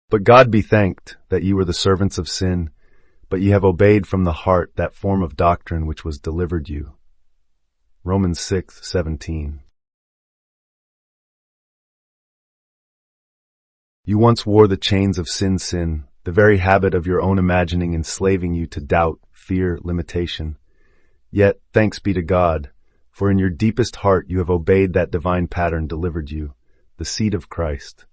But God be thanked that ye were the servants of sin, but ye have obeyed from the heart that form of doctrine which was delivered you. Romans 6:17. You once wore the chains of sin, the very habit of your own imagining enslaving you to doubt, fear, limitation. Yet, thanks be to God, for in your deepest heart you have obeyed that divine pattern delivered you, the seed of Christ.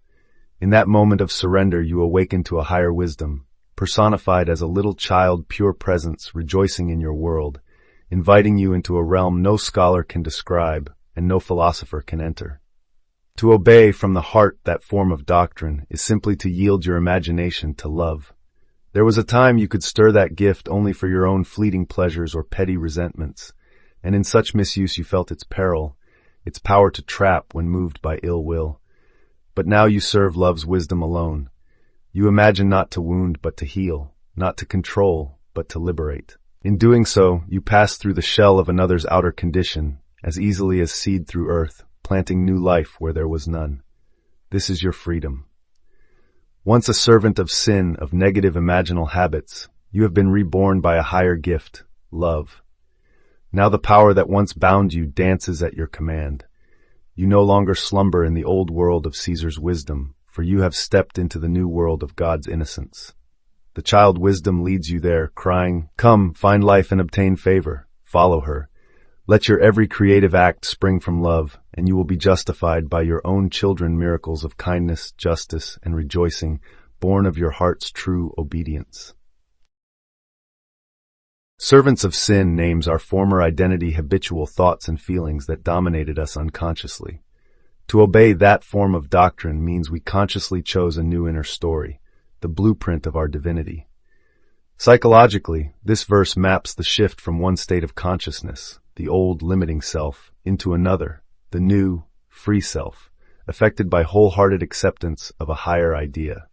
In that moment of surrender you awaken to a higher wisdom, personified as a little child pure presence rejoicing in your world, inviting you into a realm no scholar can describe and no philosopher can enter. To obey from the heart that form of doctrine is simply to yield your imagination to love. There was a time you could stir that gift only for your own fleeting pleasures or petty resentments, and in such misuse you felt its peril, its power to trap when moved by ill will. But now you serve love's wisdom alone. You imagine not to wound but to heal, not to control but to liberate. In doing so, you pass through the shell of another's outer condition as easily as seed through earth, planting new life where there was none. This is your freedom. Once a servant of sin, of negative imaginal habits, you have been reborn by a higher gift, love. Now the power that once bound you dances at your command. You no longer slumber in the old world of Caesar's wisdom, for you have stepped into the new world of God's innocence. The child wisdom leads you there, crying, "Come, find life and obtain favor. Follow her. Let your every creative act spring from love, and you will be justified by your own children miracles of kindness, justice, and rejoicing, born of your heart's true obedience." Servants of sin names our former identity habitual thoughts and feelings that dominated us unconsciously. To obey that form of doctrine means we consciously chose a new inner story, the blueprint of our divinity. Psychologically, this verse maps the shift from one state of consciousness, the old limiting self, into another, the new, free self, affected by wholehearted acceptance of a higher idea.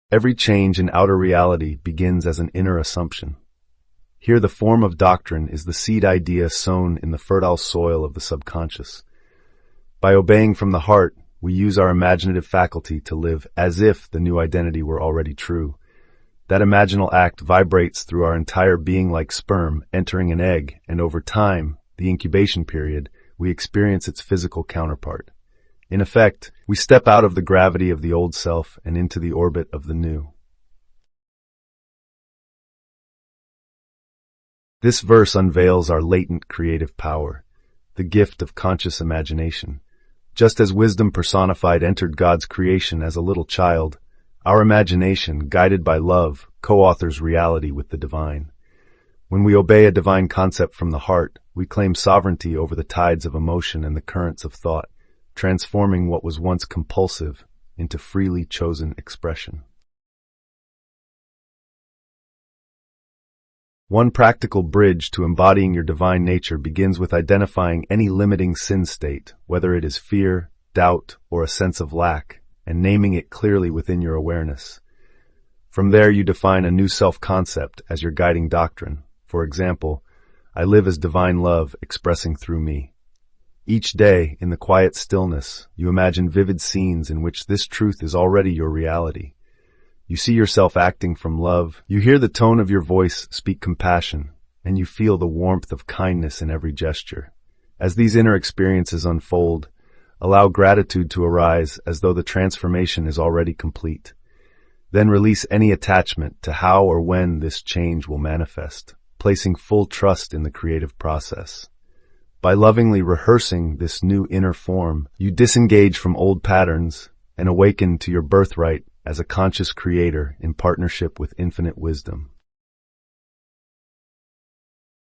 Every change in outer reality begins as an inner assumption. Here the form of doctrine is the seed idea sown in the fertile soil of the subconscious. By obeying from the heart, we use our imaginative faculty to live as if the new identity were already true. That imaginal act vibrates through our entire being like sperm entering an egg, and over time, the incubation period, we experience its physical counterpart. In effect, we step out of the gravity of the old self and into the orbit of the new. This verse unveils our latent creative power, the gift of conscious imagination. Just as wisdom personified entered God's creation as a little child, our imagination, guided by love, co-authors reality with the divine. When we obey a divine concept from the heart, we claim sovereignty over the tides of emotion and the currents of thought, transforming what was once compulsive into freely chosen expression. One practical bridge to embodying your divine nature begins with identifying any limiting sin state, whether it is fear, doubt, or a sense of lack, and naming it clearly within your awareness. From there you define a new self-concept as your guiding doctrine. For example, I live as divine love expressing through me. Each day, in the quiet stillness, you imagine vivid scenes in which this truth is already your reality. You see yourself acting from love, you hear the tone of your voice speak compassion, and you feel the warmth of kindness in every gesture. As these inner experiences unfold, allow gratitude to arise as though the transformation is already complete. Then release any attachment to how or when this change will manifest, placing full trust in the creative process. By lovingly rehearsing this new inner form, you disengage from old patterns and awaken to your birthright as a conscious creator in partnership with infinite wisdom.